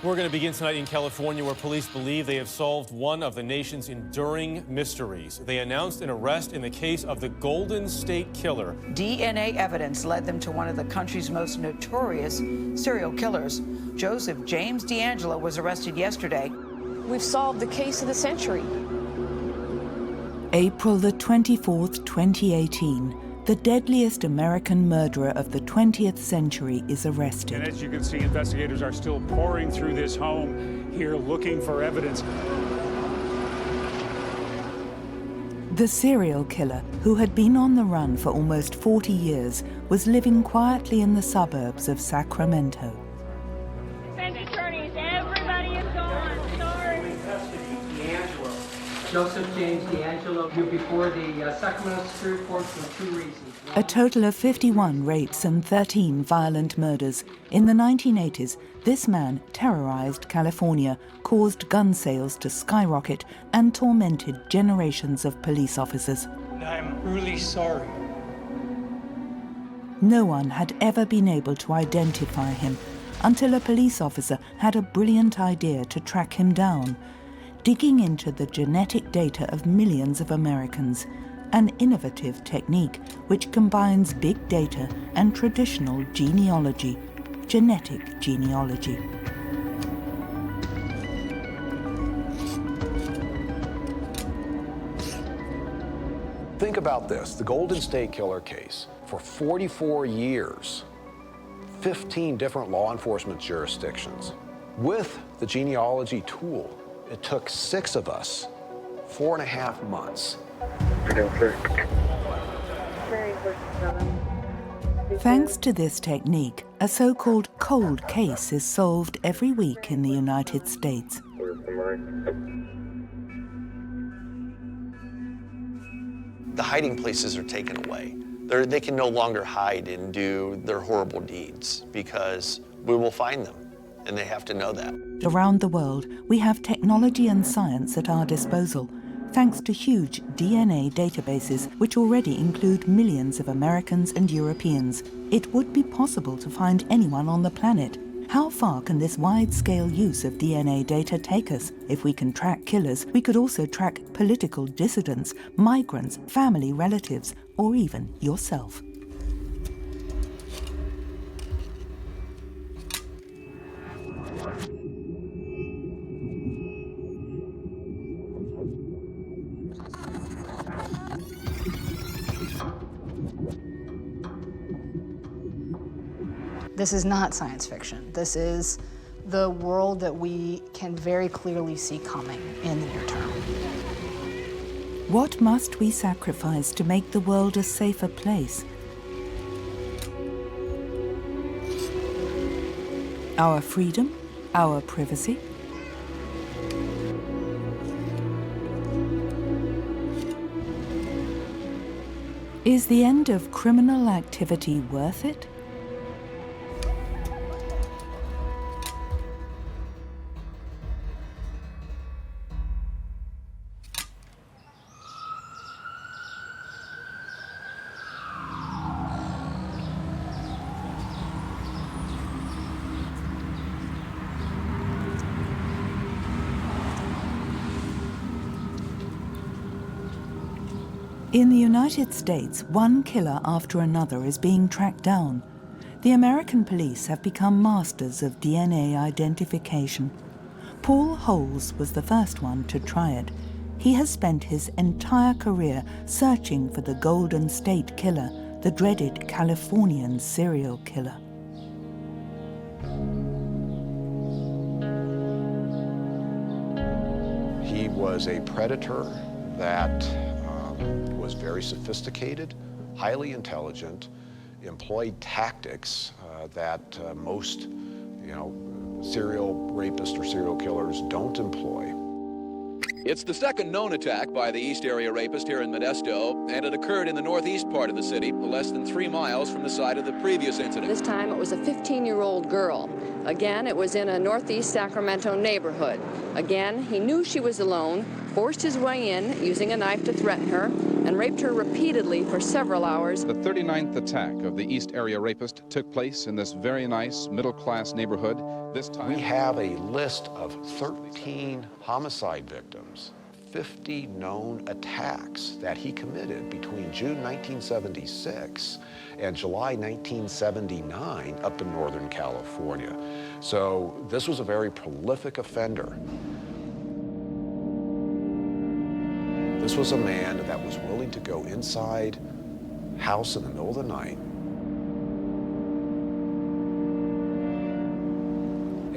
We're going to begin tonight in California, where police believe they have solved one of the nation's enduring mysteries. They announced an arrest in the case of the Golden State Killer. DNA evidence led them to one of the country's most notorious serial killers. Joseph James DeAngelo was arrested yesterday. We've solved the case of the century. April the 24th, 2018. The deadliest American murderer of the 20th century is arrested. And as you can see, investigators are still pouring through this home here looking for evidence. The serial killer, who had been on the run for almost 40 years, was living quietly in the suburbs of Sacramento. Defense attorneys, everybody is gone. Sorry. Joseph James DeAngelo, you're before the Sacramento Superior Court for 2 reasons. A total of 51 rapes and 13 violent murders. In the 1980s, this man terrorized California, caused gun sales to skyrocket, and tormented generations of police officers. I'm really sorry. No one had ever been able to identify him until a police officer had a brilliant idea to track him down. Digging into the genetic data of millions of Americans, an innovative technique which combines big data and traditional genealogy, genetic genealogy. Think about this, the Golden State Killer case. For 44 years, 15 different law enforcement jurisdictions. With the genealogy tool, it took 6 of us 4.5 months. Thanks to this technique, a so-called cold case is solved every week in the United States. The hiding places are taken away. They can no longer hide and do their horrible deeds because we will find them, and they have to know that. Around the world, we have technology and science at our disposal, thanks to huge DNA databases which already include millions of Americans and Europeans. It would be possible to find anyone on the planet. How far can this wide-scale use of DNA data take us? If we can track killers, we could also track political dissidents, migrants, family relatives, or even yourself. This is not science fiction. This is the world that we can very clearly see coming in the near term. What must we sacrifice to make the world a safer place? Our freedom? Our privacy? Is the end of criminal activity worth it? In the United States, one killer after another is being tracked down. The American police have become masters of DNA identification. Paul Holes was the first one to try it. He has spent his entire career searching for the Golden State Killer, the dreaded Californian serial killer. He was a predator that was very sophisticated, highly intelligent, employed tactics that most, serial rapists or serial killers don't employ. It's the second known attack by the East Area rapist here in Modesto, and it occurred in the northeast part of the city, less than 3 miles from the site of the previous incident. This time it was a 15-year-old girl. Again, it was in a northeast Sacramento neighborhood. Again, he knew she was alone, forced his way in using a knife to threaten her, and raped her repeatedly for several hours. The 39th attack of the East Area Rapist took place in this very nice middle-class neighborhood. This time we have a list of 13 homicide victims, 50 known attacks that he committed between June 1976 and July 1979 up in Northern California. So this was a very prolific offender. This was a man that was willing to go inside house in the middle of the night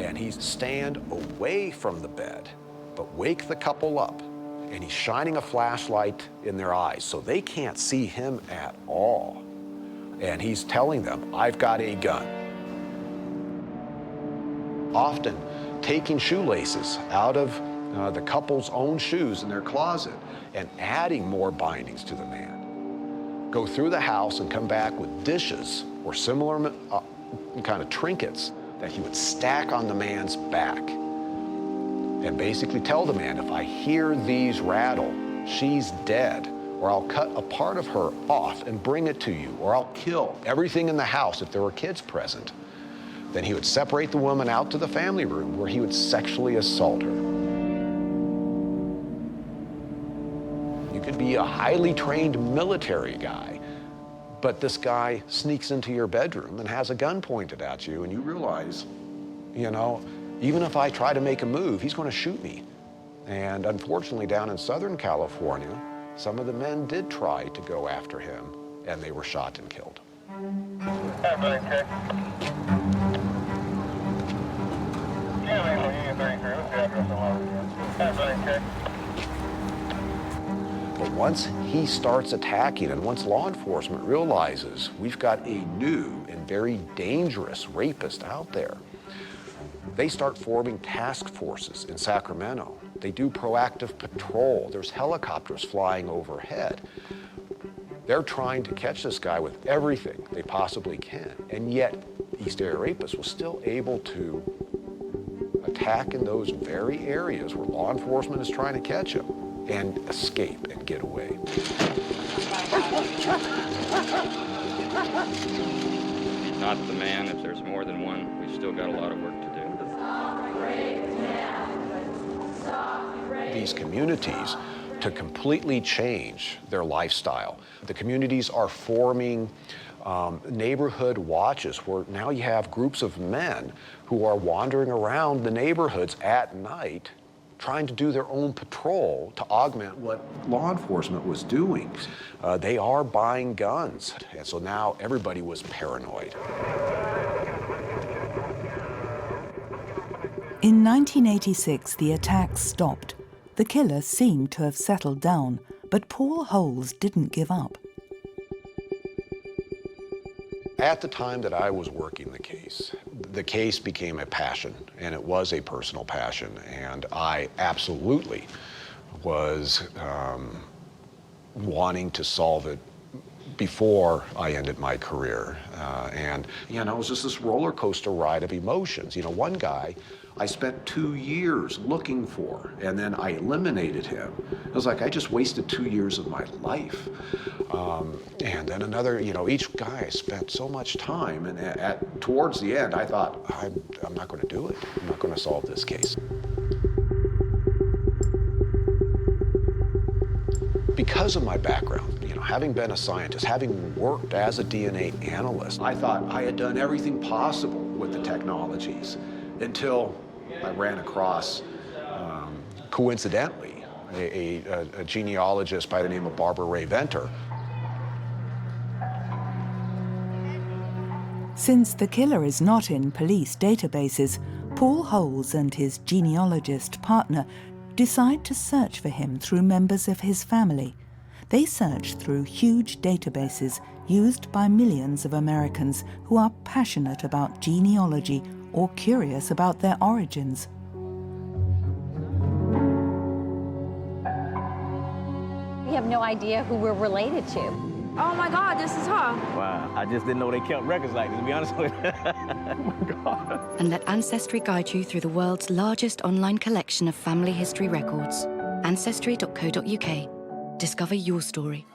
and he'd stand away from the bed but wake the couple up, and he's shining a flashlight in their eyes so they can't see him at all. And he's telling them, "I've got a gun." Often taking shoelaces out of the couple's own shoes in their closet and adding more bindings to the man. Go through the house and come back with dishes or similar kind of trinkets that he would stack on the man's back. And basically tell the man, if I hear these rattle, she's dead, or I'll cut a part of her off and bring it to you, or I'll kill everything in the house if there were kids present. Then he would separate the woman out to the family room where he would sexually assault her. You could be a highly trained military guy, but this guy sneaks into your bedroom and has a gun pointed at you, and you realize, you know, even if I try to make a move, he's going to shoot me. And unfortunately, down in Southern California, some of the men did try to go after him, and they were shot and killed. But once he starts attacking, and once law enforcement realizes we've got a new and very dangerous rapist out there, they start forming task forces in Sacramento. They do proactive patrol. There's helicopters flying overhead. They're trying to catch this guy with everything they possibly can. And yet, East Area Rapist was still able to attack in those very areas where law enforcement is trying to catch him and escape and get away. Not the man. If there's more than one, we've still got a lot of work to do. These communities to completely change their lifestyle. The communities are forming neighborhood watches where now you have groups of men who are wandering around the neighborhoods at night trying to do their own patrol to augment what law enforcement was doing. They are buying guns, and so now everybody was paranoid. In 1986, the attacks stopped. The killer seemed to have settled down, but Paul Holes didn't give up. At the time that I was working the case became a passion, and it was a personal passion, and I absolutely was wanting to solve it before I ended my career. And, you know, it was just this roller coaster ride of emotions. You know, one guy I spent 2 years looking for, and then I eliminated him. It was like I just wasted 2 years of my life. And then another, you know, each guy I spent so much time, and towards the end, I thought, I'm not going to do it. I'm not going to solve this case. Because of my background, you know, having been a scientist, having worked as a DNA analyst, I thought I had done everything possible with the technologies until I ran across, coincidentally, a genealogist by the name of Barbara Ray Venter. Since the killer is not in police databases, Paul Holes and his genealogist partner decide to search for him through members of his family. They search through huge databases used by millions of Americans who are passionate about genealogy or curious about their origins. We have no idea who we're related to. Oh my God, this is her. Wow, I just didn't know they kept records like this, to be honest with you. Oh my God. And let Ancestry guide you through the world's largest online collection of family history records. Ancestry.co.uk. Discover your story.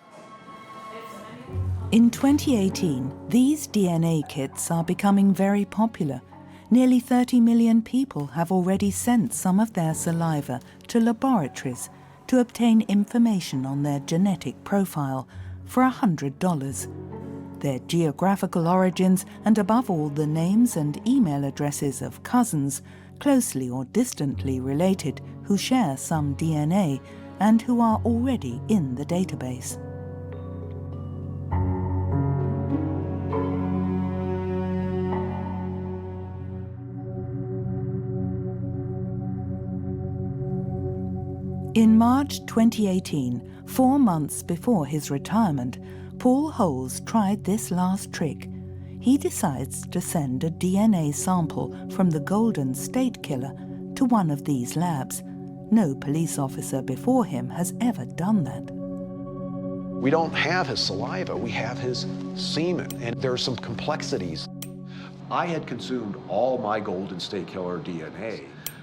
In 2018, these DNA kits are becoming very popular. Nearly 30 million people have already sent some of their saliva to laboratories to obtain information on their genetic profile for $100. Their geographical origins and above all the names and email addresses of cousins, closely or distantly related, who share some DNA and who are already in the database. In March 2018, 4 months before his retirement, Paul Holes tried this last trick. He decides to send a DNA sample from the Golden State Killer to one of these labs. No police officer before him has ever done that. We don't have his saliva, we have his semen, and there are some complexities. I had consumed all my Golden State Killer DNA,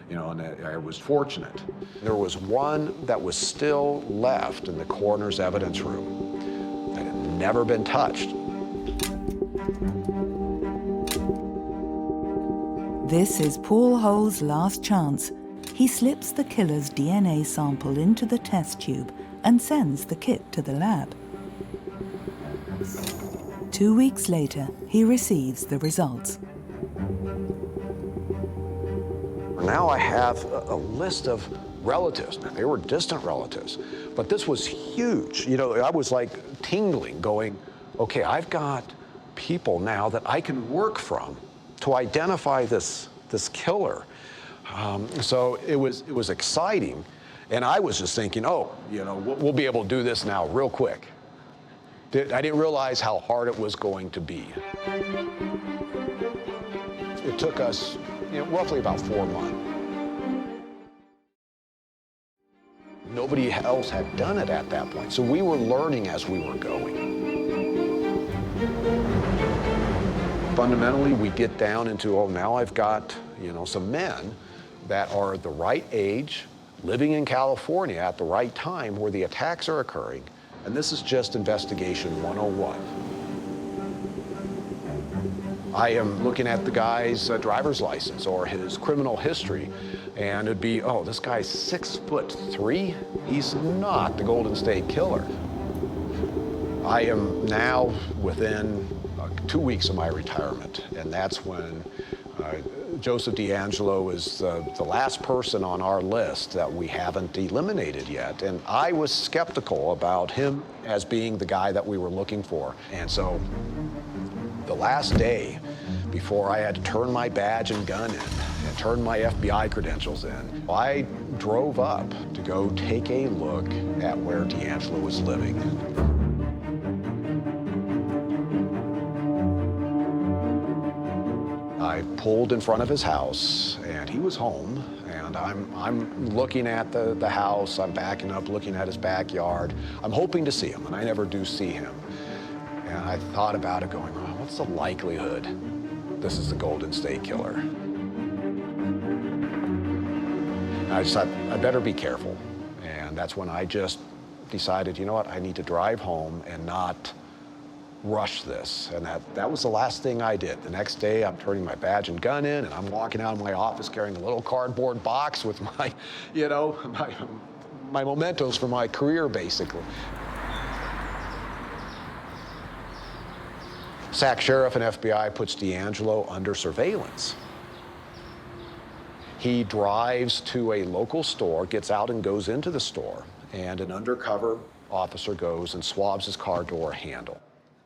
and I was fortunate. There was one that was still left in the coroner's evidence room that had never been touched. This is Paul Holes' last chance. He slips the killer's DNA sample into the test tube and sends the kit to the lab. 2 weeks later, he receives the results. Now I have a list of relatives. Now, they were distant relatives, but this was huge. I was like tingling, going, okay, I've got people now that I can work from to identify this killer. So it was exciting, and I was just thinking, we'll be able to do this now real quick. I didn't realize how hard it was going to be. It took us roughly about 4 months. Nobody else had done it at that point, so we were learning as we were going. Fundamentally, we get down into, now I've got, some men that are the right age, living in California at the right time where the attacks are occurring, and this is just investigation 101. I am looking at the guy's driver's license or his criminal history, and it'd be, this guy's 6'3". He's not the Golden State Killer. I am now within 2 weeks of my retirement, and that's when Joseph DeAngelo is the last person on our list that we haven't eliminated yet. And I was skeptical about him as being the guy that we were looking for. And so the last day before I had to turn my badge and gun in and turn my FBI credentials in, I drove up to go take a look at where DeAngelo was living. I pulled in front of his house, and he was home, and I'm looking at the house, I'm backing up, looking at his backyard. I'm hoping to see him, and I never do see him. And I thought about it going, what's the likelihood this is the Golden State Killer? And I just thought, I better be careful. And that's when I just decided, I need to drive home and not rush this. And that was the last thing I did. The next day, I'm turning my badge and gun in, and I'm walking out of my office carrying a little cardboard box with my, my mementos for my career, basically. Sac Sheriff and FBI puts DeAngelo under surveillance. He drives to a local store, gets out and goes into the store, and an undercover officer goes and swabs his car door handle.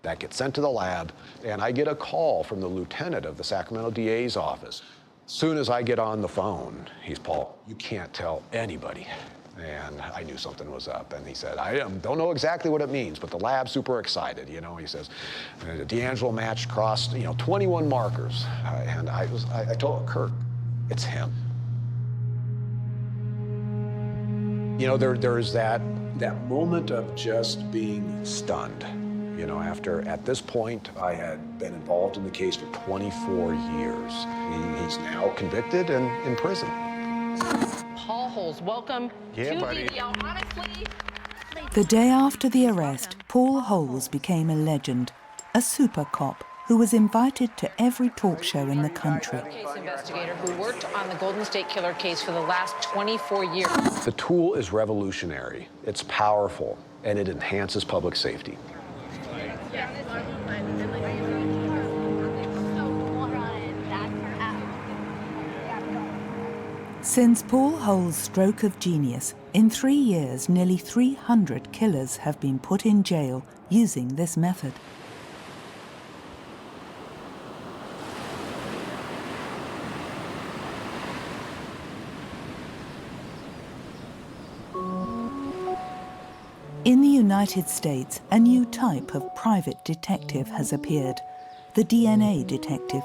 That gets sent to the lab, and I get a call from the lieutenant of the Sacramento DA's office. As soon as I get on the phone, he's, Paul, you can't tell anybody. And I knew something was up, and he said, I don't know exactly what it means, but the lab's super excited, He says, DeAngelo matched across, 21 markers. And I told Kirk, it's him. There's that moment of just being stunned. At this point, I had been involved in the case for 24 years. He's now convicted and in prison. Paul Holes, welcome to buddy. the honestly, The day after the arrest, Paul Holes became a legend, a super cop who was invited to every talk show in the country. Case investigator who worked on the Golden State Killer case for the last 24 years. The tool is revolutionary, it's powerful, and it enhances public safety. Since Paul Holes' stroke of genius, in 3 years, nearly 300 killers have been put in jail using this method. In the United States, a new type of private detective has appeared, the DNA detective.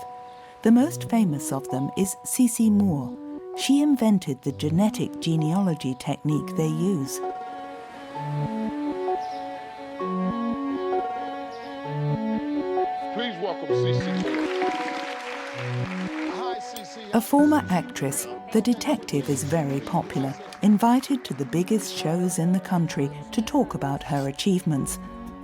The most famous of them is Cece Moore. She invented the genetic genealogy technique they use. Please welcome Cece Moore. Hi, Cece. A former actress, the detective is very popular, invited to the biggest shows in the country to talk about her achievements.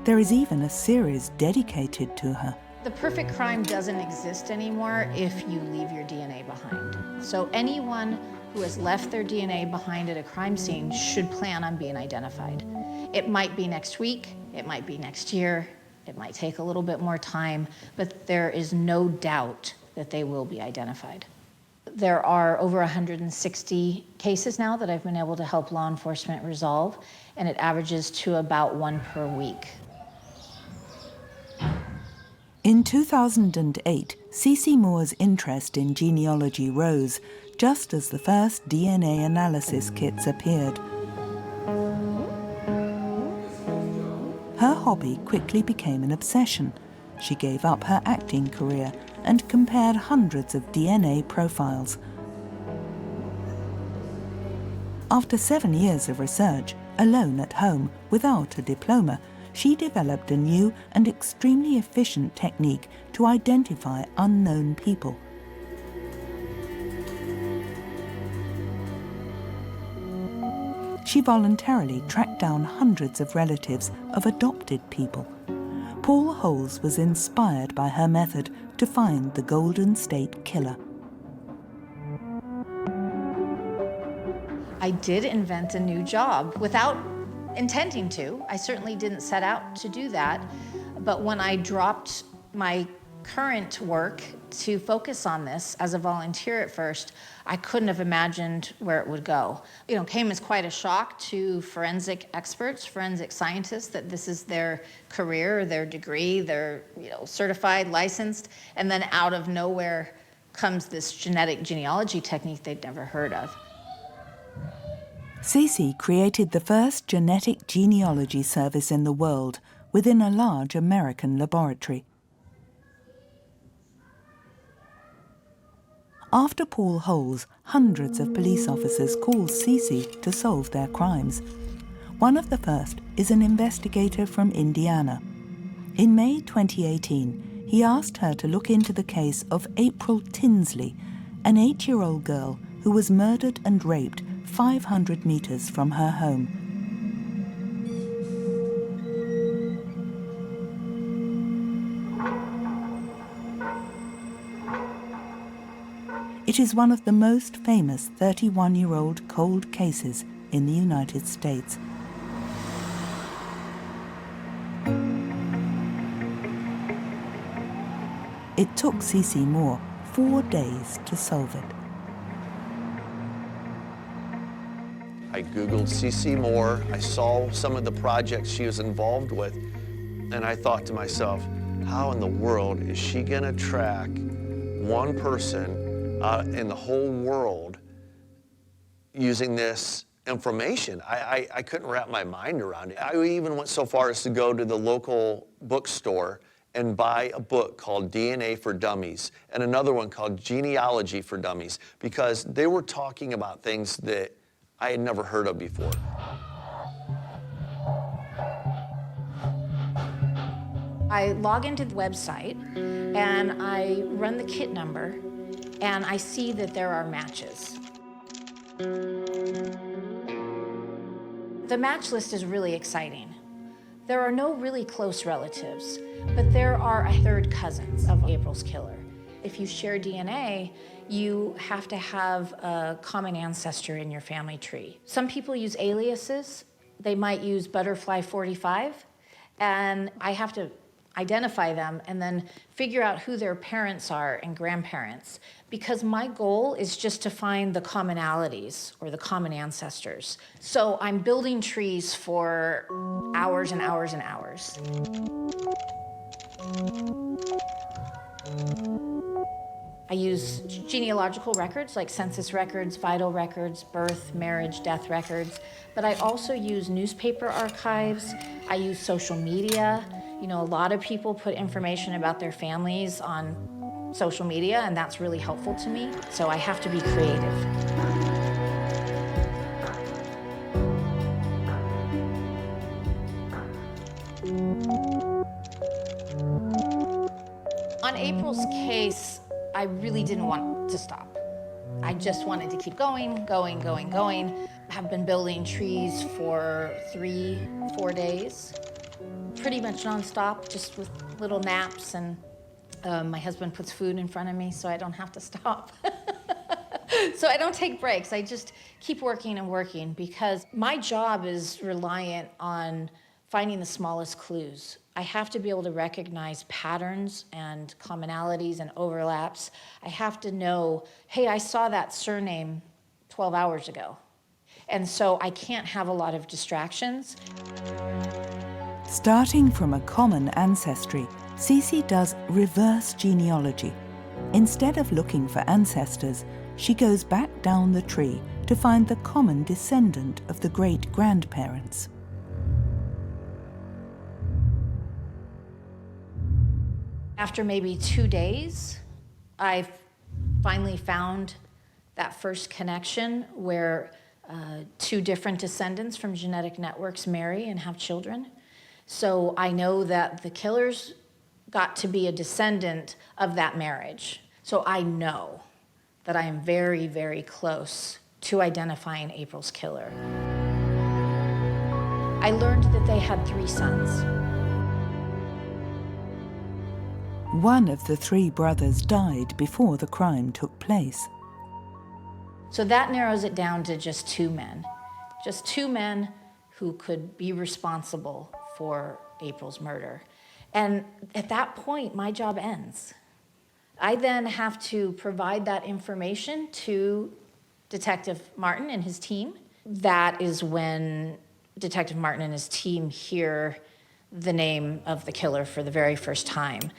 There is even a series dedicated to her. The perfect crime doesn't exist anymore if you leave your DNA behind. So anyone who has left their DNA behind at a crime scene should plan on being identified. It might be next week, it might be next year, it might take a little bit more time, but there is no doubt that they will be identified. There are over 160 cases now that I've been able to help law enforcement resolve, and it averages to about 1 per week. In 2008, Cece Moore's interest in genealogy rose, just as the first DNA analysis kits appeared. Her hobby quickly became an obsession. She gave up her acting career and compared hundreds of DNA profiles. After 7 years of research, alone at home, without a diploma, she developed a new and extremely efficient technique to identify unknown people. She voluntarily tracked down hundreds of relatives of adopted people. Paul Holes was inspired by her method to find the Golden State Killer. I did invent a new job without intending to. I certainly didn't set out to do that. But when I dropped my current work to focus on this as a volunteer at first, I couldn't have imagined where it would go. It came as quite a shock to forensic experts, forensic scientists, that this is their career, their degree, they're certified, licensed, and then out of nowhere comes this genetic genealogy technique they'd never heard of. Cece created the first genetic genealogy service in the world within a large American laboratory. After Paul Holes, hundreds of police officers called Cece to solve their crimes. One of the first is an investigator from Indiana. In May 2018, he asked her to look into the case of April Tinsley, an 8-year-old girl who was murdered and raped 500 meters from her home. It is one of the most famous 31-year-old cold cases in the United States. It took Cece Moore 4 days to solve it. I Googled Cece Moore, I saw some of the projects she was involved with, and I thought to myself, how in the world is she gonna track one person in the whole world using this information? I couldn't wrap my mind around it. I even went so far as to go to the local bookstore and buy a book called DNA for Dummies and another one called Genealogy for Dummies, because they were talking about things that I had never heard of before. I log into the website and I run the kit number and I see that there are matches. The The match list is really exciting. There are no really close relatives, but there are a third cousins of April's killer. If you share DNA, you have to have a common ancestor in your family tree. Some people use aliases. They might use Butterfly 45, and I have to identify them and then figure out who their parents are and grandparents, because my goal is just to find the commonalities or the common ancestors. So I'm building trees for hours and hours and hours. I use genealogical records like census records, vital records, birth, marriage, death records, but I also use newspaper archives. I use social media. You know, a lot of people put information about their families on social media, and that's really helpful to me, so I have to be creative. On April's case, I really didn't want to stop. I just wanted to keep going. Have been building trees for 3-4 days, pretty much nonstop, just with little naps, and my husband puts food in front of me so I don't have to stop. So I don't take breaks. I just keep working and working, because my job is reliant on finding the smallest clues. I have to be able to recognize patterns and commonalities and overlaps. I have to know, hey, I saw that surname 12 hours ago. And so I can't have a lot of distractions. Starting from a common ancestry, Cece does reverse genealogy. Instead of looking for ancestors, she goes back down the tree to find the common descendant of the great-grandparents. After maybe 2 days, I finally found that first connection where 2 different descendants from genetic networks marry and have children. So I know that the killers got to be a descendant of that marriage. So I know that I am very, very close to identifying April's killer. I learned that they had 3 sons. One of the 3 brothers died before the crime took place. So that narrows it down to just 2 men. Just 2 men who could be responsible for April's murder. And at that point, my job ends. I then have to provide that information to Detective Martin and his team. That is when Detective Martin and his team hear the name of the killer for the very first time.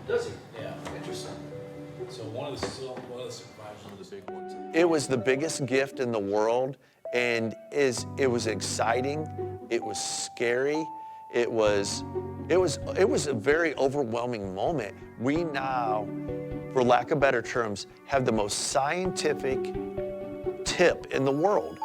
Does he? Yeah, interesting. So one of the surprises was the big ones. It was the biggest gift in the world, and it was exciting, it was scary, it was a very overwhelming moment. We now, for lack of better terms, have the most scientific tip in the world.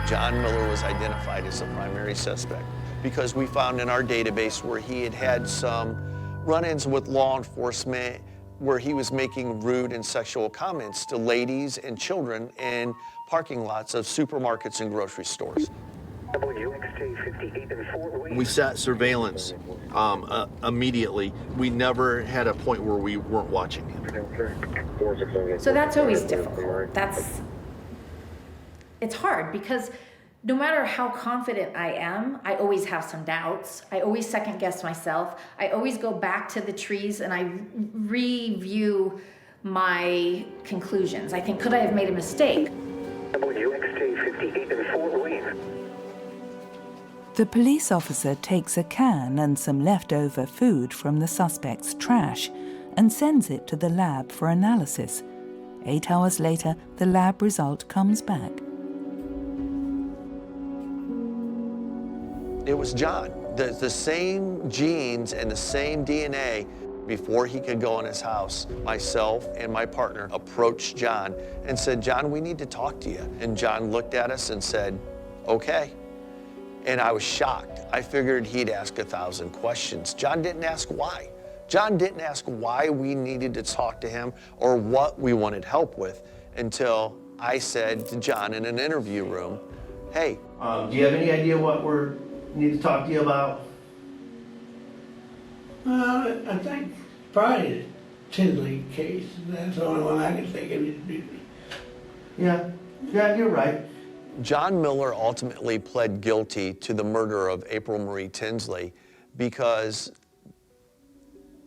John Miller was identified as the primary suspect because we found in our database where he had had some run-ins with law enforcement where he was making rude and sexual comments to ladies and children in parking lots of supermarkets and grocery stores. We set surveillance immediately. We never had a point where we weren't watching him. So that's always difficult. It's hard because no matter how confident I am, I always have some doubts. I always second guess myself. I always go back to the trees and I review my conclusions. I think, could I have made a mistake? The police officer takes a can and some leftover food from the suspect's trash and sends it to the lab for analysis. 8 hours later, the lab result comes back. It was John. The same genes and the same DNA. Before he could go in his house, myself and my partner approached John and said, "John, we need to talk to you." And John looked at us and said, "Okay." And I was shocked. I figured he'd ask 1,000 questions. John didn't ask why. John didn't ask why we needed to talk to him or what we wanted help with until I said to John in an interview room, hey. Do you have any idea what we need to talk to you about? I think probably the Tinsley case. That's the only one I can think of. Yeah, you're right. John Miller ultimately pled guilty to the murder of April Marie Tinsley because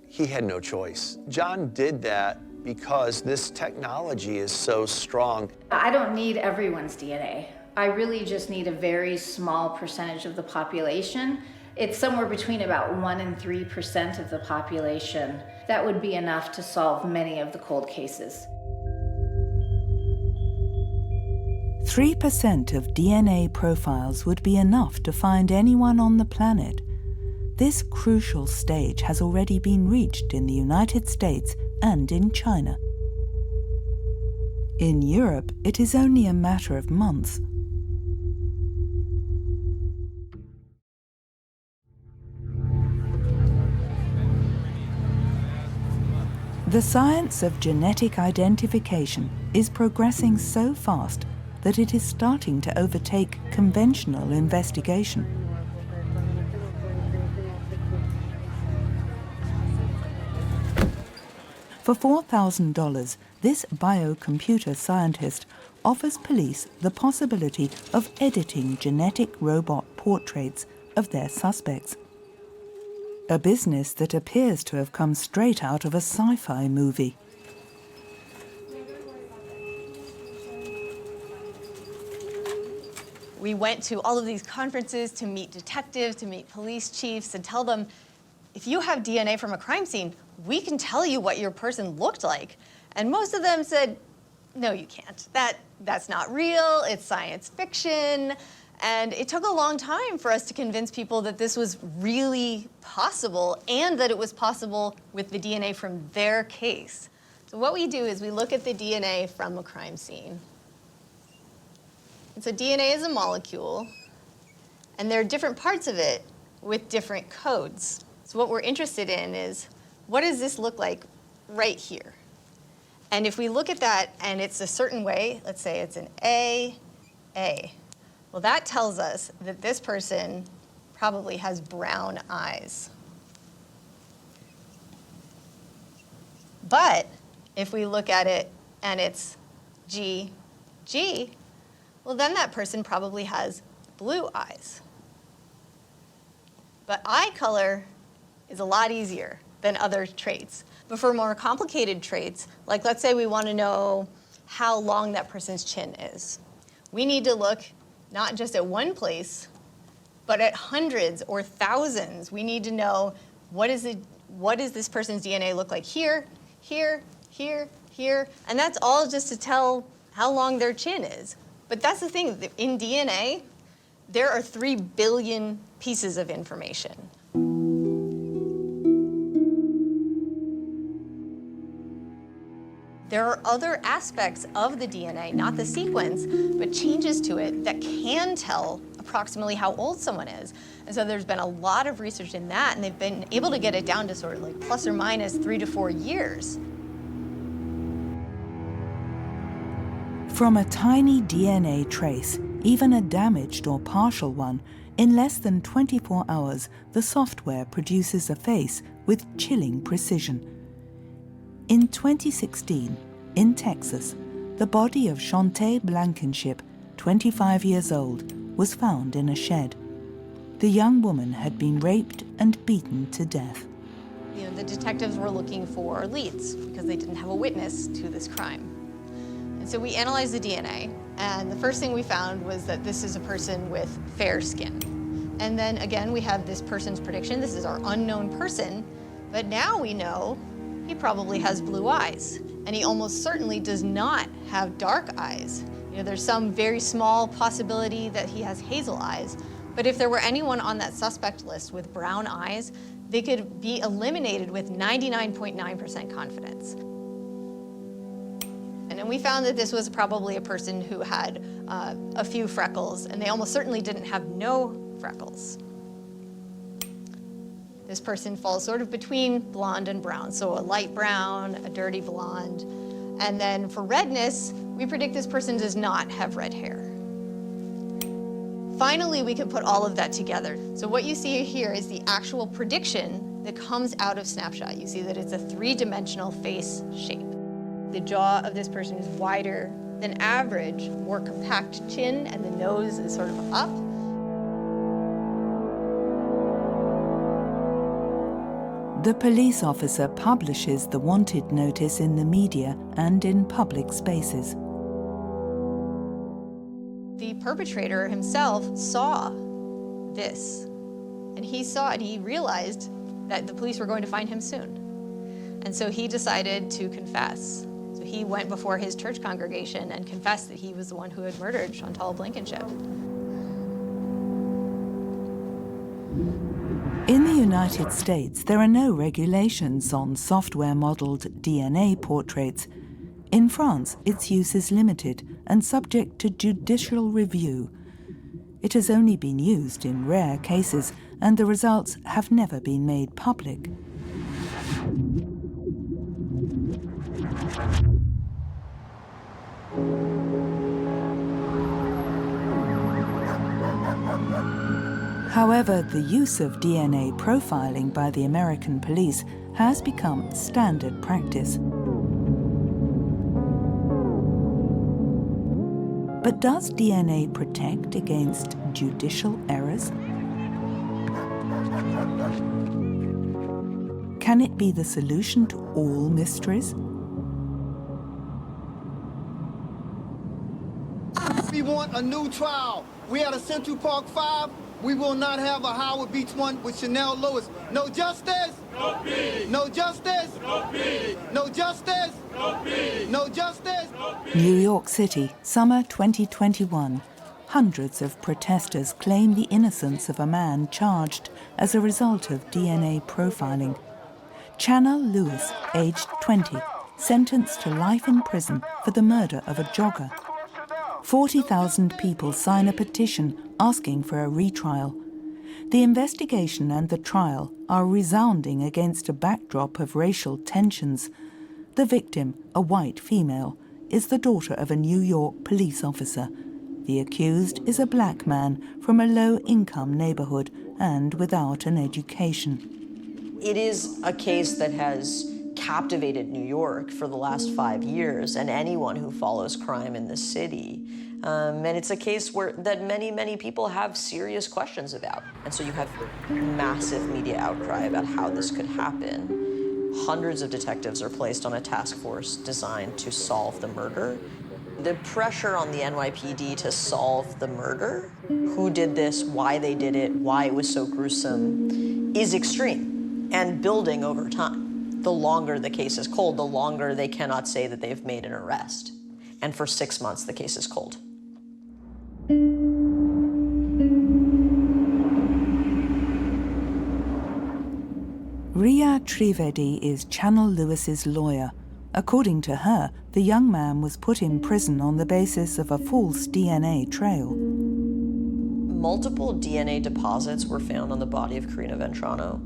he had no choice. John did that because this technology is so strong. I don't need everyone's DNA. I really just need a very small percentage of the population. It's somewhere between about 1% and 3% of the population. That would be enough to solve many of the cold cases. 3% of DNA profiles would be enough to find anyone on the planet. This crucial stage has already been reached in the United States and in China. In Europe, it is only a matter of months. The science of genetic identification is progressing so fast that it is starting to overtake conventional investigation. For $4,000, this biocomputer scientist offers police the possibility of editing genetic robot portraits of their suspects. A business that appears to have come straight out of a sci-fi movie. We went to all of these conferences to meet detectives, to meet police chiefs, and tell them, if you have DNA from a crime scene, we can tell you what your person looked like. And most of them said, no, you can't. That's not real, it's science fiction. And it took a long time for us to convince people that this was really possible and that it was possible with the DNA from their case. So what we do is we look at the DNA from a crime scene. And so DNA is a molecule, and there are different parts of it with different codes. So what we're interested in is, what does this look like right here? And if we look at that and it's a certain way, let's say it's an A, well, that tells us that this person probably has brown eyes. But if we look at it and it's G, well, then that person probably has blue eyes. But eye color is a lot easier than other traits. But for more complicated traits, like let's say we want to know how long that person's chin is, we need to look not just at one place, but at hundreds or thousands. We need to know what does this person's DNA look like here, here, here, here, and that's all just to tell how long their chin is. But that's the thing, in DNA, there are 3 billion pieces of information. There are other aspects of the DNA, not the sequence, but changes to it that can tell approximately how old someone is. And so there's been a lot of research in that, and they've been able to get it down to sort of like plus or minus 3 to 4 years. From a tiny DNA trace, even a damaged or partial one, in less than 24 hours, the software produces a face with chilling precision. In 2016, in Texas, the body of Shante Blankenship, 25 years old, was found in a shed. The young woman had been raped and beaten to death. You know, the detectives were looking for leads because they didn't have a witness to this crime. And so we analyzed the DNA, and the first thing we found was that this is a person with fair skin. And then again, we have this person's prediction. This is our unknown person, but now we know he probably has blue eyes, and he almost certainly does not have dark eyes. You know, there's some very small possibility that he has hazel eyes, but if there were anyone on that suspect list with brown eyes, they could be eliminated with 99.9% confidence. And then we found that this was probably a person who had a few freckles, and they almost certainly didn't have no freckles. This person falls sort of between blonde and brown, so a light brown, a dirty blonde. And then for redness, We predict this person does not have red hair. Finally, we can put all of that together. So what you see here is the actual prediction that comes out of snapshot. You see that it's a three-dimensional face shape. The jaw of this person is wider than average, more compact chin, and the nose is sort of up. The police officer publishes the wanted notice in the media and in public spaces. The perpetrator himself saw this, and he saw it. He realized that the police were going to find him soon. And so he decided to confess. So he went before his church congregation and confessed that he was the one who had murdered Chantal Blankenship. In the United States, there are no regulations on software-modeled DNA portraits. In France, its use is limited and subject to judicial review. It has only been used in rare cases, and the results have never been made public. However, the use of DNA profiling by the American police has become standard practice. But does DNA protect against judicial errors? Can it be the solution to all mysteries? We want a new trial. We had a Central Park 5. We will not have a Howard Beach 1 with Chanel Lewis. No justice. No peace. No justice. No peace. No justice. No peace. No justice. No peace. New York City, summer 2021. Hundreds of protesters claim the innocence of a man charged as a result of DNA profiling. Chanel Lewis, aged 20, sentenced to life in prison for the murder of a jogger. 40,000 people sign a petition asking for a retrial. The investigation and the trial are resounding against a backdrop of racial tensions. The victim, a white female, is the daughter of a New York police officer. The accused is a black man from a low-income neighborhood and without an education. It is a case that has captivated New York for the last 5 years and anyone who follows crime in the city. And it's a case that many people have serious questions about. And so you have massive media outcry about how this could happen. Hundreds of detectives are placed on a task force designed to solve the murder. The pressure on the NYPD to solve the murder, who did this, why they did it, why it was so gruesome, is extreme and building over time. The longer the case is cold, the longer they cannot say that they've made an arrest. And for 6 months, the case is cold. Ria Trivedi is Chanel Lewis's lawyer. According to her, the young man was put in prison on the basis of a false DNA trail. Multiple DNA deposits were found on the body of Karina Ventrano.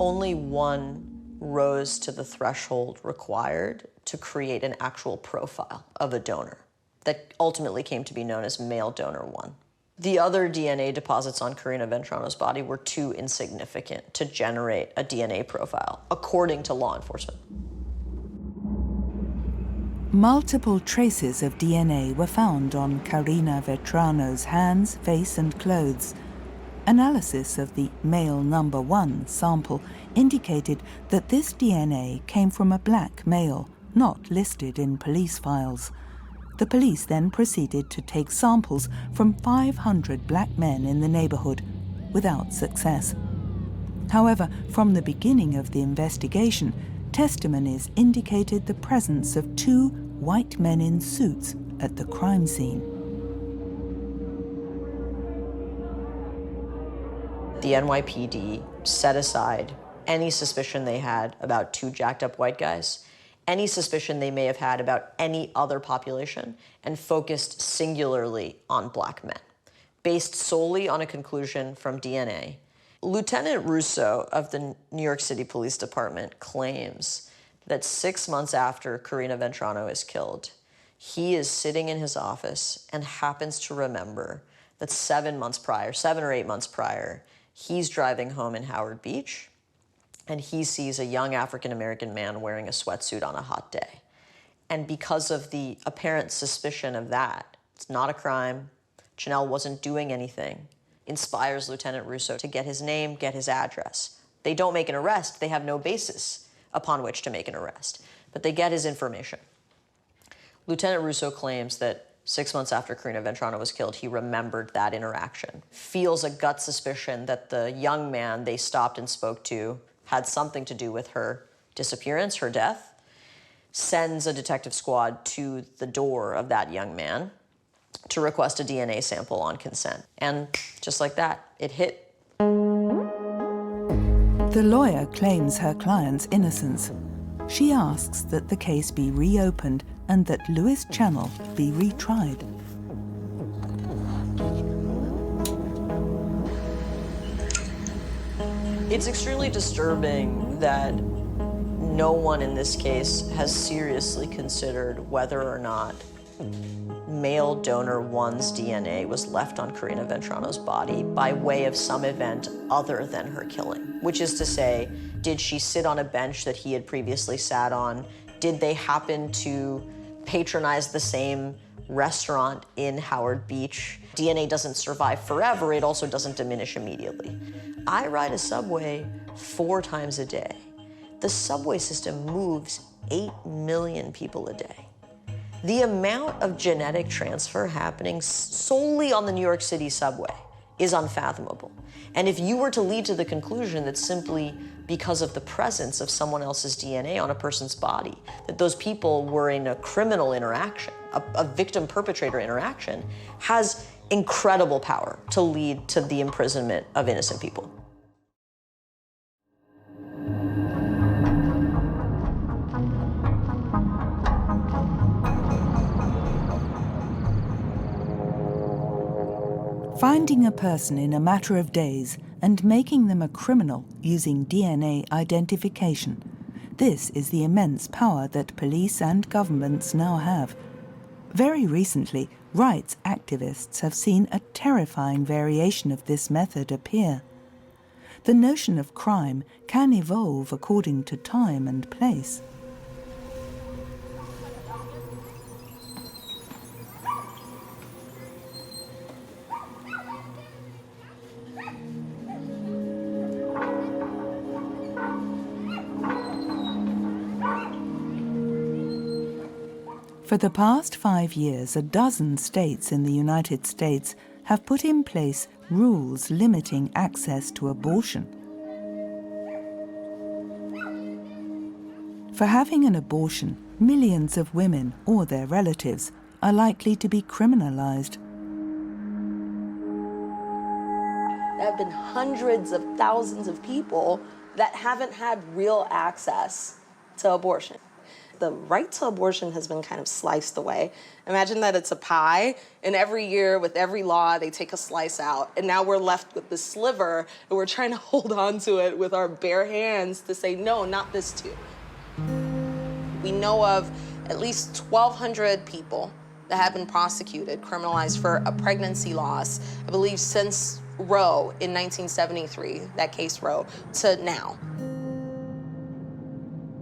Only one rose to the threshold required to create an actual profile of a donor that ultimately came to be known as male donor 1. The other DNA deposits on Karina Ventrano's body were too insignificant to generate a DNA profile, according to law enforcement. Multiple traces of DNA were found on Karina Ventrano's hands, face and clothes. Analysis of the male number 1 sample indicated that this DNA came from a black male, not listed in police files. The police then proceeded to take samples from 500 black men in the neighborhood, without success. However, from the beginning of the investigation, testimonies indicated the presence of 2 white men in suits at the crime scene. The NYPD set aside any suspicion they had about 2 jacked up white guys, any suspicion they may have had about any other population, and focused singularly on black men, based solely on a conclusion from DNA. Lieutenant Russo of the New York City Police Department claims that 6 months after Karina Ventrano is killed, He is sitting in his office and happens to remember that 7 or 8 months prior, he's driving home in Howard Beach, and he sees a young African-American man wearing a sweatsuit on a hot day. And because of the apparent suspicion of that, it's not a crime, Janelle wasn't doing anything, inspires Lieutenant Russo to get his name, get his address. They don't make an arrest. They have no basis upon which to make an arrest, but they get his information. Lieutenant Russo claims that 6 months after Karina Ventrano was killed, he remembered that interaction, feels a gut suspicion that the young man they stopped and spoke to had something to do with her disappearance, her death, sends a detective squad to the door of that young man to request a DNA sample on consent. And just like that, it hit. The lawyer claims her client's innocence. She asks that the case be reopened and that Lewis Channel be retried. It's extremely disturbing that no one in this case has seriously considered whether or not male donor 1's DNA was left on Karina Ventrano's body by way of some event other than her killing. Which is to say, did she sit on a bench that he had previously sat on? Did they happen to patronize the same restaurant in Howard Beach? DNA doesn't survive forever, it also doesn't diminish immediately. I ride a subway 4 times a day. The subway system moves 8 million people a day. The amount of genetic transfer happening solely on the New York City subway is unfathomable. And if you were to lead to the conclusion that simply because of the presence of someone else's DNA on a person's body, that those people were in a criminal interaction, a victim-perpetrator interaction, has incredible power to lead to the imprisonment of innocent people. Finding a person in a matter of days and making them a criminal using DNA identification. This is the immense power that police and governments now have. Very recently, rights activists have seen a terrifying variation of this method appear. The notion of crime can evolve according to time and place. For the past 5 years, a dozen states in the United States have put in place rules limiting access to abortion. For having an abortion, millions of women or their relatives are likely to be criminalized. There have been hundreds of thousands of people that haven't had real access to abortion. The right to abortion has been kind of sliced away. Imagine that it's a pie, and every year with every law, they take a slice out, and now we're left with this sliver, and we're trying to hold on to it with our bare hands to say, no, not this too. We know of at least 1,200 people that have been prosecuted, criminalized for a pregnancy loss, I believe since Roe in 1973, that case Roe, to now.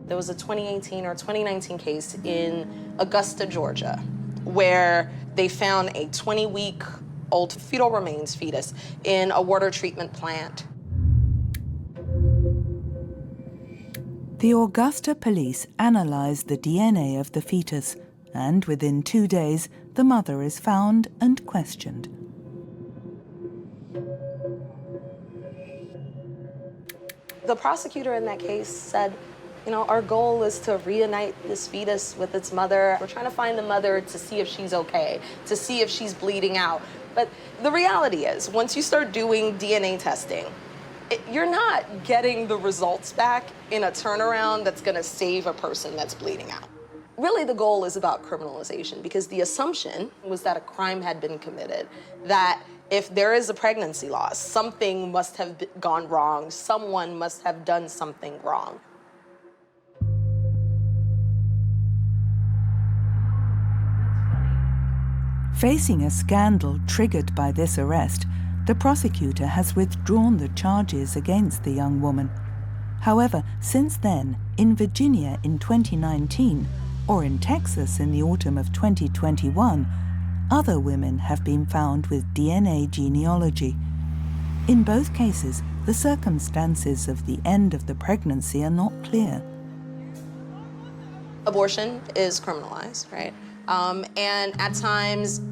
There was a 2018 or 2019 case in Augusta, Georgia, where they found a 20-week-old fetal remains fetus in a water treatment plant. The Augusta police analyzed the DNA of the fetus, and within 2 days, the mother is found and questioned. The prosecutor in that case said, you know, our goal is to reunite this fetus with its mother. We're trying to find the mother to see if she's okay, to see if she's bleeding out. But the reality is, once you start doing DNA testing, you're not getting the results back in a turnaround that's gonna save a person that's bleeding out. Really, the goal is about criminalization, because the assumption was that a crime had been committed, that if there is a pregnancy loss, something must have gone wrong, someone must have done something wrong. Facing a scandal triggered by this arrest, the prosecutor has withdrawn the charges against the young woman. However, since then, in Virginia in 2019, or in Texas in the autumn of 2021, other women have been found with DNA genealogy. In both cases, the circumstances of the end of the pregnancy are not clear. Abortion is criminalized, right? And at times,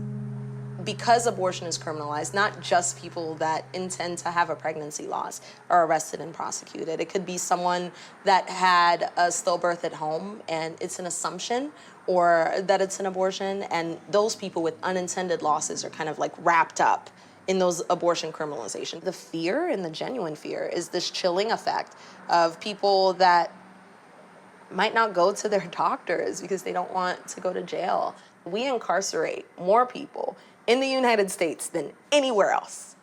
because abortion is criminalized, not just people that intend to have a pregnancy loss are arrested and prosecuted. It could be someone that had a stillbirth at home and it's an assumption or that it's an abortion, and those people with unintended losses are kind of like wrapped up in those abortion criminalization. The fear, and the genuine fear, is this chilling effect of people that might not go to their doctors because they don't want to go to jail. We incarcerate more people in the United States than anywhere else,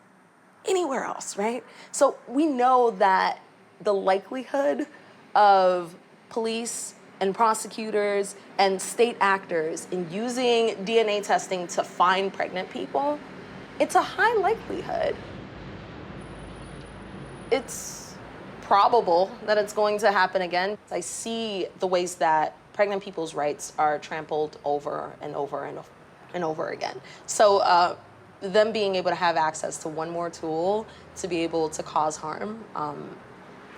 right? So we know that the likelihood of police and prosecutors and state actors in using DNA testing to find pregnant people, it's a high likelihood. It's probable that it's going to happen again. I see the ways that pregnant people's rights are trampled over and over and over again. So them being able to have access to one more tool to be able to cause harm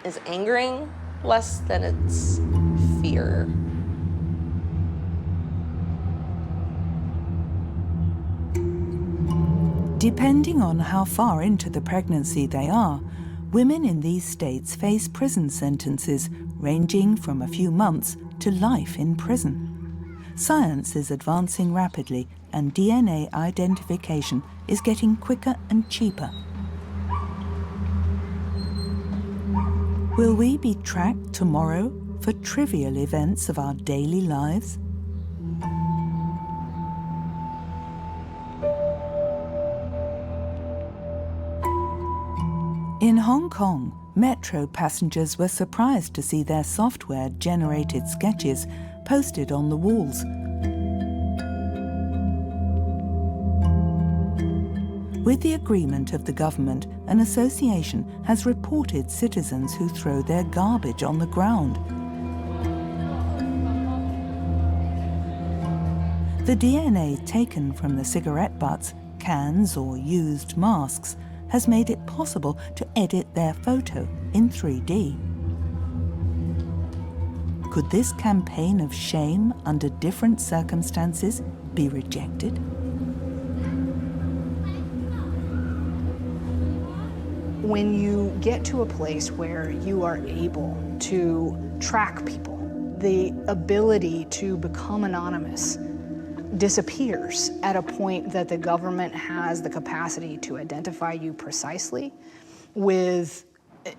is angering less than it's fear. Depending on how far into the pregnancy they are, women in these states face prison sentences ranging from a few months to life in prison. Science is advancing rapidly, and DNA identification is getting quicker and cheaper. Will we be tracked tomorrow for trivial events of our daily lives? In Hong Kong, metro passengers were surprised to see their software-generated sketches posted on the walls. With the agreement of the government, an association has reported citizens who throw their garbage on the ground. The DNA taken from the cigarette butts, cans or used masks has made it possible to edit their photo in 3D. Could this campaign of shame under different circumstances be rejected? When you get to a place where you are able to track people, the ability to become anonymous disappears at a point that the government has the capacity to identify you precisely with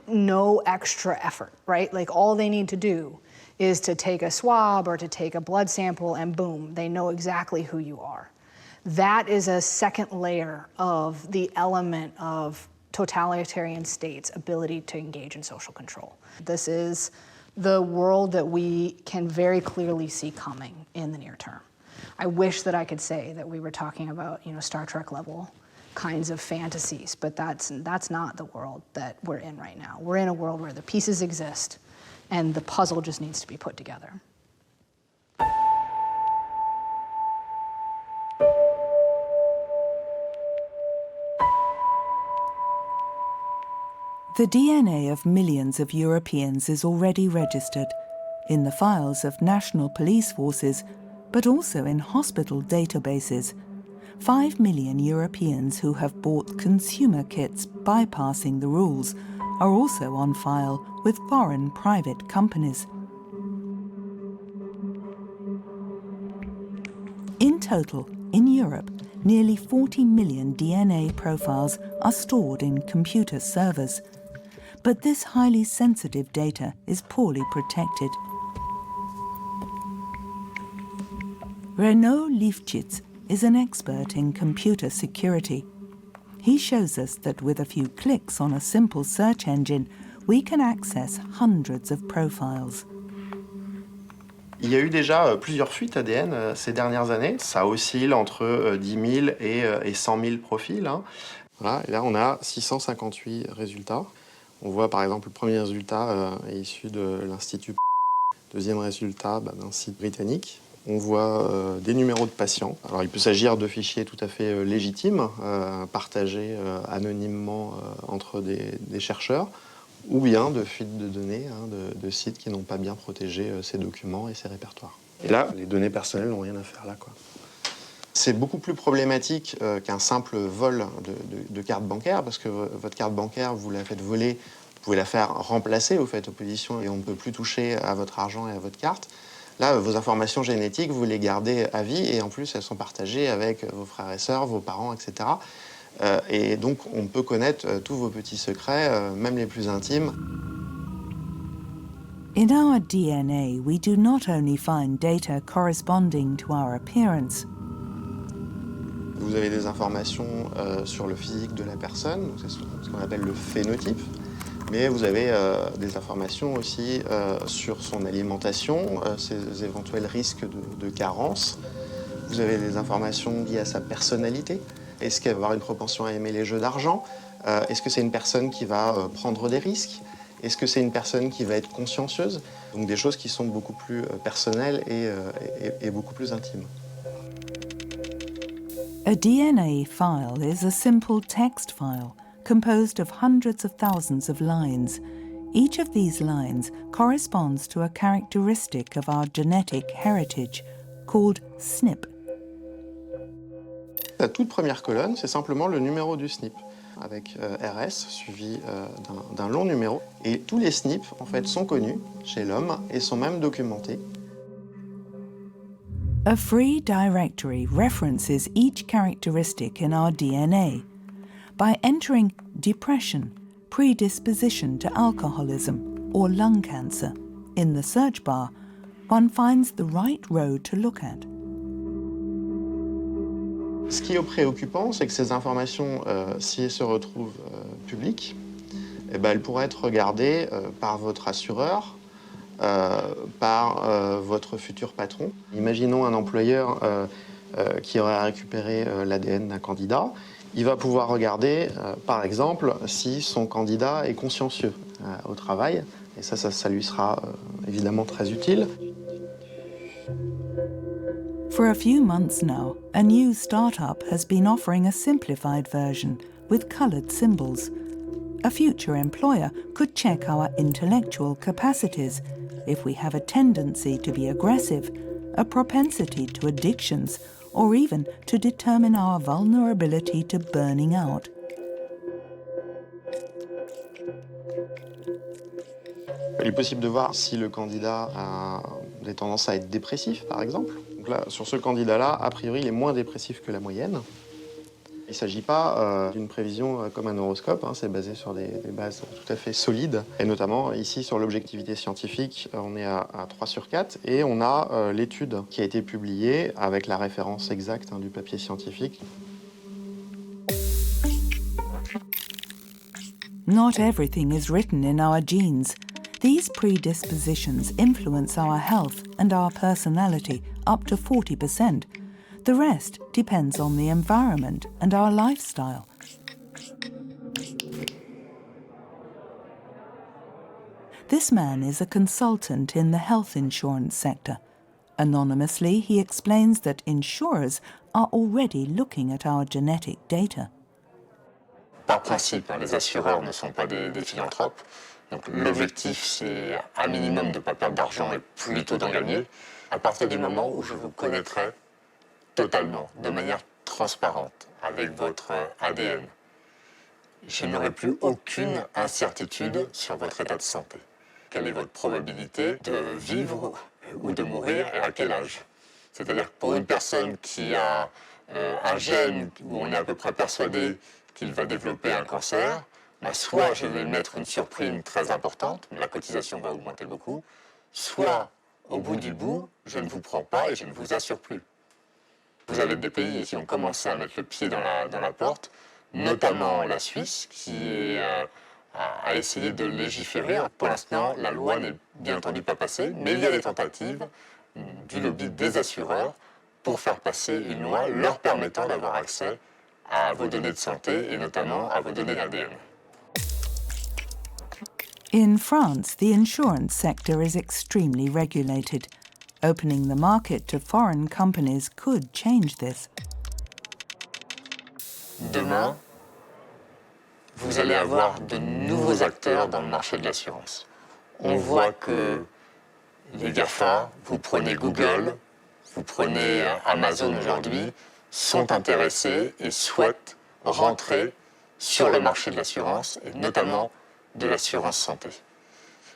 no extra effort, right? Like all they need to do is to take a swab or to take a blood sample and boom, they know exactly who you are. That is a second layer of the element of totalitarian states' ability to engage in social control. This is the world that we can very clearly see coming in the near term. I wish that I could say that we were talking about, Star Trek level kinds of fantasies, but that's not the world that we're in right now. We're in a world where the pieces exist and the puzzle just needs to be put together. The DNA of millions of Europeans is already registered in the files of national police forces, but also in hospital databases. 5 million Europeans who have bought consumer kits bypassing the rules are also on file with foreign private companies. In total, in Europe, nearly 40 million DNA profiles are stored in computer servers. But this highly sensitive data is poorly protected. Renaud Lifchitz is an expert in computer security. He shows us that with a few clicks on a simple search engine, we can access hundreds of profiles. Il y a eu déjà plusieurs fuites ADN ces dernières années. Ça oscille entre 10 000 et 100 000 profils. Hein. Voilà, et là, on a 658 résultats. On voit par exemple le premier résultat est issu de l'Institut. Deuxième résultat d'un site britannique. On voit des numéros de patients. Alors il peut s'agir de fichiers tout à fait légitimes, partagés anonymement entre des chercheurs, ou bien de fuites de données, de sites qui n'ont pas bien protégé ces documents et ces répertoires. Et là, les données personnelles n'ont rien à faire là, quoi. C'est beaucoup plus problématique qu'un simple vol de carte bancaire, parce que votre carte bancaire, vous la faites voler, vous pouvez la faire remplacer, vous faites opposition et on ne peut plus toucher à votre argent et à votre carte. Là, vos informations génétiques, vous les gardez à vie et en plus, elles sont partagées avec vos frères et sœurs, vos parents, etc. Et donc, on peut connaître tous vos petits secrets, même les plus intimes. In our DNA, we do not only find data corresponding to our appearance. Vous avez des informations sur le physique de la personne, c'est ce qu'on appelle le phénotype, mais vous avez des informations aussi sur son alimentation, ses éventuels risques de carence. Vous avez des informations liées à sa personnalité. Est-ce qu'elle va avoir une propension à aimer les jeux d'argent? Est-ce que c'est une personne qui va prendre des risques? Est-ce que c'est une personne qui va être consciencieuse? Donc des choses qui sont beaucoup plus personnelles et beaucoup plus intimes. A DNA file is a simple text file composed of hundreds of thousands of lines. Each of these lines corresponds to a characteristic of our genetic heritage, called SNP. La toute première colonne, c'est simplement le numéro du SNP, avec RS suivi d'un long numéro. Et tous les SNP, en fait, sont connus chez l'homme et sont même documentés. A free directory references each characteristic in our DNA. By entering depression, predisposition to alcoholism, or lung cancer in the search bar, one finds the right road to look at. Ce qui est préoccupant, c'est que ces informations, si elles se retrouvent publiques, eh ben, elles pourraient être regardées par votre assureur, par votre futur patron. Imaginons un employeur qui aurait récupéré l'ADN d'un candidat. Il va pouvoir regarder, par exemple, si son candidat est consciencieux au travail. Et ça lui sera évidemment très utile. For a few months now, a new startup has been offering a simplified version with coloured symbols. A future employer could check our intellectual capacities, if we have a tendency to be aggressive, a propensity to addictions, or even to determine our vulnerability to burning out. Il est possible de voir si le candidat a des tendances à être dépressif, par exemple. Donc là, sur ce candidat-là, a priori, il est moins dépressif que la moyenne. Il ne s'agit pas d'une prévision comme un horoscope, hein, c'est basé sur des bases tout à fait solides. Et notamment, ici, sur l'objectivité scientifique, on est à 3 sur 4. Et on a l'étude qui a été publiée avec la référence exacte du papier scientifique. Not everything is written in our genes. These predispositions influence our health and our personality up to 40%. The rest depends on the environment and our lifestyle. This man is a consultant in the health insurance sector. Anonymously, he explains that insurers are already looking at our genetic data. Par principe, les assureurs ne sont pas des philanthropes. Donc l'objectif, c'est un minimum de ne pas perdre d'argent et plutôt d'en gagner. À partir du moment où je vous connaîtrai totalement, de manière transparente, avec votre ADN, je n'aurai plus aucune incertitude sur votre état de santé. Quelle est votre probabilité de vivre ou de mourir et à quel âge? C'est-à-dire que pour une personne qui a un gène où on est à peu près persuadé qu'il va développer un cancer, soit je vais mettre une surprime très importante, mais la cotisation va augmenter beaucoup, soit au bout du bout, je ne vous prends pas et je ne vous assure plus. Vous avez des pays qui ont commencé à mettre le pied dans la porte, notamment la Suisse, qui a essayé de légiférer. Pour l'instant, la loi n'est bien entendu pas passée, mais il y a des tentatives, du lobby des assureurs pour faire passer une loi leur permettant d'avoir accès à vos données de santé et notamment à vos données ADN. In France, the insurance sector is extremely regulated. Opening the market to foreign companies could change this. Demain, vous allez avoir de nouveaux acteurs dans le marché de l'assurance. On voit que les GAFA, vous prenez Google, vous prenez Amazon aujourd'hui, sont intéressés et souhaitent rentrer sur le marché de l'assurance et notamment de l'assurance santé.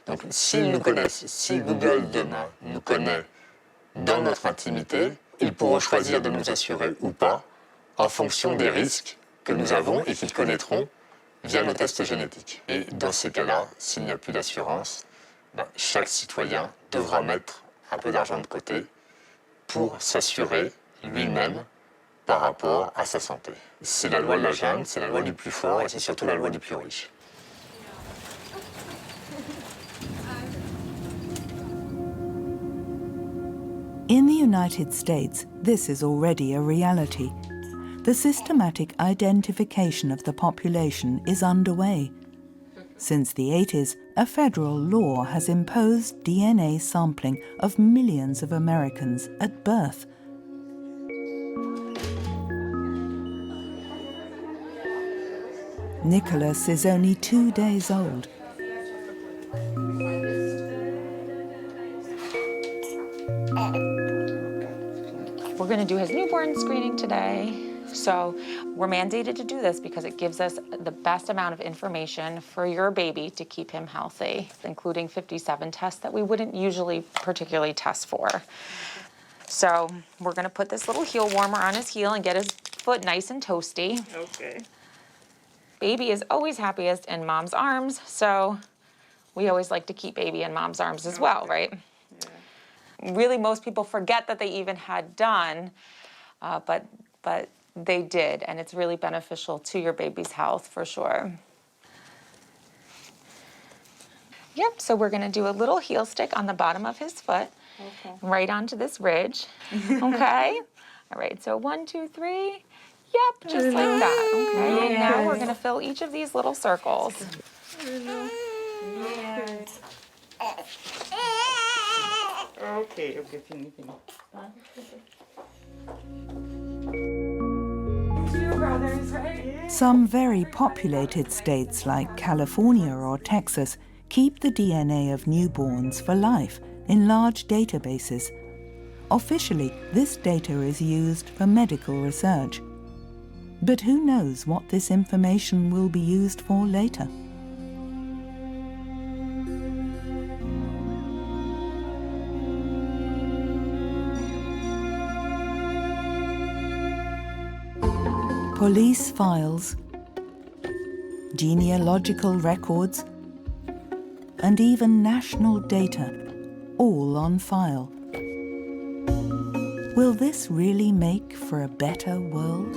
Donc s'ils nous connaissent, si Google demain nous connaît dans notre intimité, ils pourront choisir de nous assurer ou pas en fonction des risques que nous avons et qu'ils connaîtront via nos tests génétiques. Et dans ces cas-là, s'il n'y a plus d'assurance, chaque citoyen devra mettre un peu d'argent de côté pour s'assurer lui-même par rapport à sa santé. C'est la loi de la jungle, c'est la loi du plus fort et c'est surtout la loi du plus riche. In the United States, this is already a reality. The systematic identification of the population is underway. Since the 80s, a federal law has imposed DNA sampling of millions of Americans at birth. Nicholas is only 2 days old. We're going to do his newborn screening today. So we're mandated to do this because it gives us the best amount of information for your baby to keep him healthy, including 57 tests that we wouldn't usually particularly test for. So we're going to put this little heel warmer on his heel and get his foot nice and toasty. Okay. Baby is always happiest in mom's arms, so we always like to keep baby in mom's arms as well, right? Yeah. Really, most people forget that they even had done, but they did, and it's really beneficial to your baby's health for sure. Yep, so we're gonna do a little heel stick on the bottom of his foot, okay, right onto this ridge, okay? All right, so 1, 2, 3, yep, just like that, okay? And now we're gonna fill each of these little circles. Okay, fini. Some very populated states like California or Texas keep the DNA of newborns for life in large databases. Officially, this data is used for medical research. But who knows what this information will be used for later? Police files, genealogical records, and even national data, all on file. Will this really make for a better world?